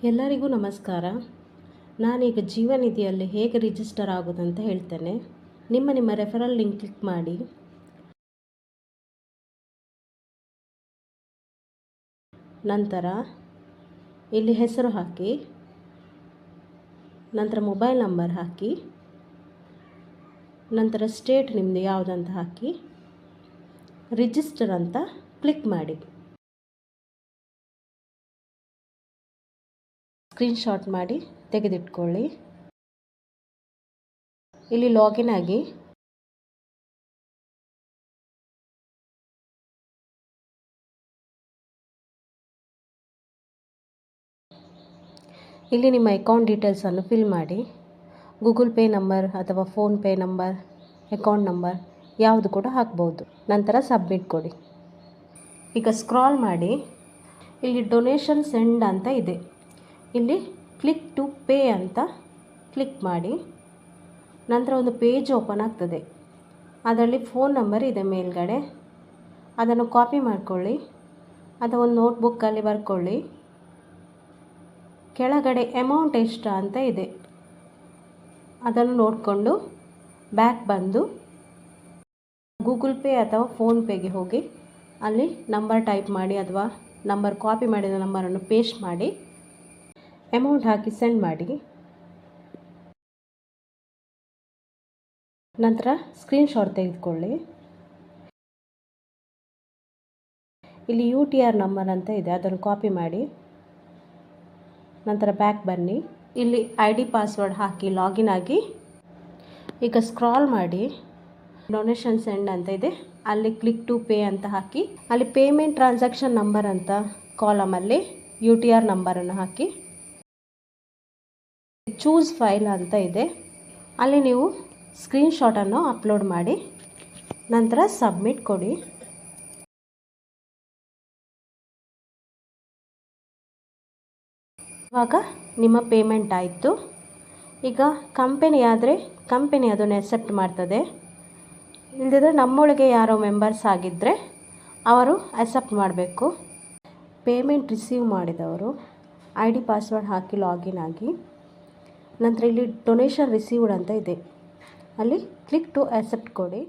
ಎಲ್ಲರಿಗೂ ನಮಸ್ಕಾರ. ನಾನೀಗ ಜೀವನಿಧಿಯಲ್ಲಿ ಹೇಗೆ ರಿಜಿಸ್ಟರ್ ಆಗೋದಂತ ಹೇಳ್ತೇನೆ. ನಿಮ್ಮ ರೆಫರಲ್ ಲಿಂಕ್ ಕ್ಲಿಕ್ ಮಾಡಿ. ನಂತರ ಇಲ್ಲಿ ಹೆಸರು ಹಾಕಿ, ನಂತರ ಮೊಬೈಲ್ ನಂಬರ್ ಹಾಕಿ, ನಂತರ ಸ್ಟೇಟ್ ನಿಮ್ಮದು ಯಾವುದಂತ ಹಾಕಿ ರಿಜಿಸ್ಟರ್ ಅಂತ ಕ್ಲಿಕ್ ಮಾಡಿ. ಸ್ಕ್ರೀನ್ಶಾಟ್ ಮಾಡಿ ತೆಗೆದಿಟ್ಕೊಳ್ಳಿ. ಇಲ್ಲಿ ಲಾಗಿನ್ ಆಗಿ ಇಲ್ಲಿ ನಿಮ್ಮ ಅಕೌಂಟ್ ಡೀಟೇಲ್ಸನ್ನು ಫಿಲ್ ಮಾಡಿ. ಗೂಗಲ್ ಪೇ ನಂಬರ್ ಅಥವಾ ಫೋನ್ಪೇ ನಂಬರ್, ಅಕೌಂಟ್ ನಂಬರ್ ಯಾವುದು ಕೂಡ ಹಾಕ್ಬೋದು. ನಂತರ ಸಬ್ಮಿಟ್ ಕೊಡಿ. ಈಗ ಸ್ಕ್ರಾಲ್ ಮಾಡಿ, ಇಲ್ಲಿ ಡೊನೇಷನ್ ಸೆಂಡ್ ಅಂತ ಇದೆ. ಇಲ್ಲಿ ಕ್ಲಿಕ್ ಟು ಪೇ ಅಂತ ಕ್ಲಿಕ್ ಮಾಡಿ. ನಂತರ ಒಂದು ಪೇಜ್ ಓಪನ್ ಆಗ್ತದೆ. ಅದರಲ್ಲಿ ಫೋನ್ ನಂಬರ್ ಇದೆ ಮೇಲ್ಗಡೆ. ಅದನ್ನು ಕಾಪಿ ಮಾಡಿಕೊಳ್ಳಿ ಅಥವಾ ಒಂದು ನೋಟ್ಬುಕ್ಕಲ್ಲಿ ಬರ್ಕೊಳ್ಳಿ. ಕೆಳಗಡೆ ಅಮೌಂಟ್ ಎಷ್ಟು ಅಂತ ಇದೆ, ಅದನ್ನು ನೋಡಿಕೊಂಡು ಬ್ಯಾಕ್ ಬಂದು ಗೂಗಲ್ ಪೇ ಅಥವಾ ಫೋನ್ಪೇಗೆ ಹೋಗಿ ಅಲ್ಲಿ ನಂಬರ್ ಟೈಪ್ ಮಾಡಿ ಅಥವಾ ನಂಬರ್ ಕಾಪಿ ಮಾಡಿದ ನಂಬರನ್ನು ಪೇಸ್ಟ್ ಮಾಡಿ ಅಮೌಂಟ್ ಹಾಕಿ ಸೆಂಡ್ ಮಾಡಿ. ನಂತರ ಸ್ಕ್ರೀನ್ಶಾಟ್ ತೆಗೆದುಕೊಳ್ಳಿ. ಇಲ್ಲಿ UTR ನಂಬರ್ ಅಂತ ಇದೆ, ಅದನ್ನು ಕಾಪಿ ಮಾಡಿ. ನಂತರ ಬ್ಯಾಕ್ ಬನ್ನಿ. ಇಲ್ಲಿ ID ಪಾಸ್ವರ್ಡ್ ಹಾಕಿ ಲಾಗಿನ್ ಆಗಿ. ಈಗ ಸ್ಕ್ರಾಲ್ ಮಾಡಿ, ಡೊನೇಷನ್ ಸೆಂಡ್ ಅಂತ ಇದೆ, ಅಲ್ಲಿ ಕ್ಲಿಕ್ ಟು ಪೇ ಅಂತ ಹಾಕಿ. ಅಲ್ಲಿ ಪೇಮೆಂಟ್ ಟ್ರಾನ್ಸಾಕ್ಷನ್ ನಂಬರ್ ಅಂತ ಕಾಲಮಲ್ಲಿ UTR ನಂಬರನ್ನು ಹಾಕಿ. ಚೂಸ್ ಫೈಲ್ ಅಂತ ಇದೆ, ಅಲ್ಲಿ ನೀವು ಸ್ಕ್ರೀನ್ಶಾಟನ್ನು ಅಪ್ಲೋಡ್ ಮಾಡಿ. ನಂತರ ಸಬ್ಮಿಟ್ ಕೊಡಿ. ಇವಾಗ ನಿಮ್ಮ ಪೇಮೆಂಟ್ ಆಯಿತು. ಈಗ ಕಂಪೆನಿ ಆದರೆ ಕಂಪೆನಿ ಅದನ್ನು ಅಕ್ಸೆಪ್ಟ್ ಮಾಡ್ತದೆ. ಇಲ್ಲದಿದ್ದರೆ ನಮ್ಮೊಳಗೆ ಯಾರೋ ಮೆಂಬರ್ಸ್ ಆಗಿದ್ದರೆ ಅವರು ಅಕ್ಸೆಪ್ಟ್ ಮಾಡಬೇಕು. ಪೇಮೆಂಟ್ ರಿಸೀವ್ ಮಾಡಿದವರು ID ಪಾಸ್ವರ್ಡ್ ಹಾಕಿ ಲಾಗಿನ್ ಆಗಿ. ನಂತರ ಇಲ್ಲಿ ಡೊನೇಷನ್ ರಿಸೀವ್ಡ್ ಅಂತ ಇದೆ, ಅಲ್ಲಿ ಕ್ಲಿಕ್ ಟು ಅಕ್ಸೆಪ್ಟ್ ಕೊಡಿ.